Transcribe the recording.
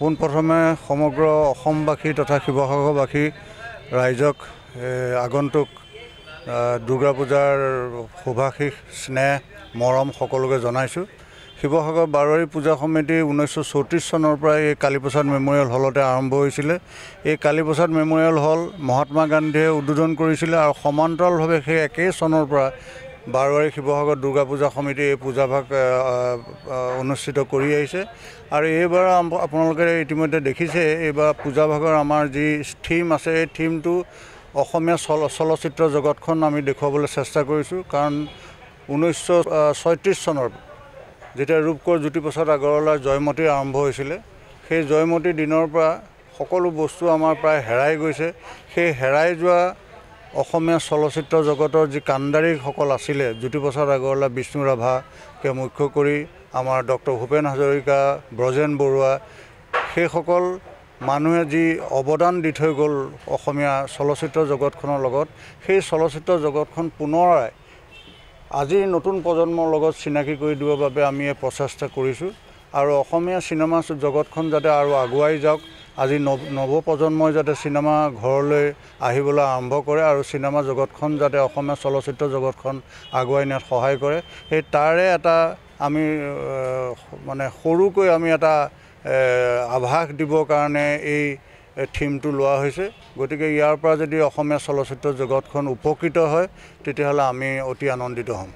পোনপ্ৰথমে সমগ্ৰ অসমবাসী তথা শিৱসাগৰবাসী ৰাইজক আগন্তুক দুৰ্গা পূজাৰ শুভাশীষ স্নেহ মৰম সকলোকে জনাইছোঁ। শিৱসাগৰ বাৰোৱাৰী পূজা সমিতি 1934 চনৰ পৰা এই কালীপ্ৰসাদ মেমৰিয়েল হলতে আৰম্ভ হৈছিলে। এই কালীপ্ৰসাদ মেমৰিয়েল হল মহাত্মা গান্ধীয়ে উদ্বোধন কৰিছিলে আৰু সমান্তৰালভাৱে সেই একেই চনৰ পৰা বাৰোৱাৰী শিৱসাগৰ দুৰ্গা পূজা সমিতি এই পূজাভাগ অনুষ্ঠিত কৰি আহিছে। আৰু এইবাৰ আপোনালোকে ইতিমধ্যে দেখিছে, এইবাৰ পূজাভাগৰ আমাৰ যি থিম আছে, এই থিমটো অসমীয়া চলচ্চিত্ৰ জগতখন আমি দেখুৱাবলৈ চেষ্টা কৰিছোঁ। কাৰণ 1936 চনৰ যেতিয়া ৰূপকোঁৱৰ জ্যোতিপ্ৰসাদ আগৰৱালাৰ জয়মতী আৰম্ভ হৈছিলে, সেই জয়মতীৰ দিনৰ পৰা সকলো বস্তু আমাৰ প্ৰায় হেৰাই গৈছে। সেই হেৰাই যোৱা অসমীয়া চলচ্চিত্ৰ জগতৰ যি কাণ্ডাৰীসকল আছিলে, জ্যোতিপ্ৰসাদ আগৰৱালা, বিষ্ণু ৰাভাকে মুখ্য কৰি আমাৰ ডক্টৰ ভূপেন হাজৰিকা, ব্ৰজেন বৰুৱা, সেইসকল মানুহে যি অৱদান দি থৈ গ'ল অসমীয়া চলচ্চিত্ৰ জগতখনৰ লগত, সেই চলচ্চিত্ৰ জগতখন পুনৰাই আজিৰ নতুন প্ৰজন্মৰ লগত চিনাকি কৰি দিবৰ বাবে আমি এই প্ৰচেষ্টা কৰিছোঁ। আৰু অসমীয়া চিনেমা জগতখন যাতে আৰু আগুৱাই যাওক, আজি নৱপ্ৰজন্মই যাতে চিনেমা ঘৰলৈ আহিবলৈ আৰম্ভ কৰে আৰু চিনেমা জগতখন যাতে অসমীয়া চলচ্চিত্ৰ জগতখন আগুৱাই নিয়াত সহায় কৰে, সেই তাৰে এটা আমি মানে সৰুকৈ আমি এটা আভাস দিবৰ কাৰণে এই থিমটো লোৱা হৈছে। গতিকে ইয়াৰ পৰা যদি অসমীয়া চলচ্চিত্ৰ জগতখন উপকৃত হয়, তেতিয়াহ'লে আমি অতি আনন্দিত হ'ম।